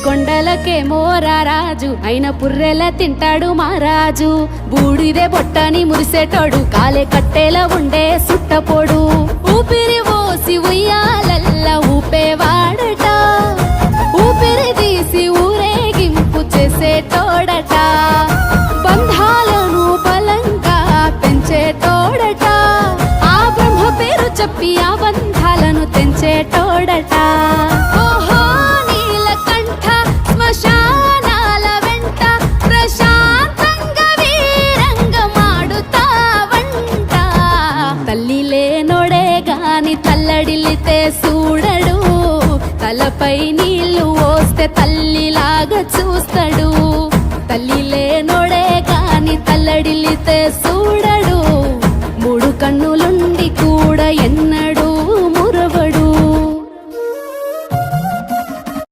కొండలకేమో రారాజు అయిన పుర్రెల తింటాడు మారాజు. బూడిదే బొట్టని మురిసేటోడు కాలే కట్టేలా ఉండే సుట్టపోడు. ఊపిరి పోసి ఉయ్యాలల్ల ఊపేవాడట, ఊపిరి తీసి ఊరేగింపు చేసేటోడట. బంధాలను బలంగా పెంచేటోడట, ఆ బ్రహ్మ పేరు చెప్పి ఆ బంధాలను తెంచేటోడట. ఓహో నీలకంఠ శ్మశానాల వెంట ప్రశాంతంగా వీరంగమాడుతావంట. తల్లి లేనోడే గాని తల్లడిల్లితే చూడడు, తలపై నీళ్లు పోస్తే తల్లిలాగా చూస్తాడు. తల్లి లేనోడే గాని తల్లడిల్లితే చూడడు,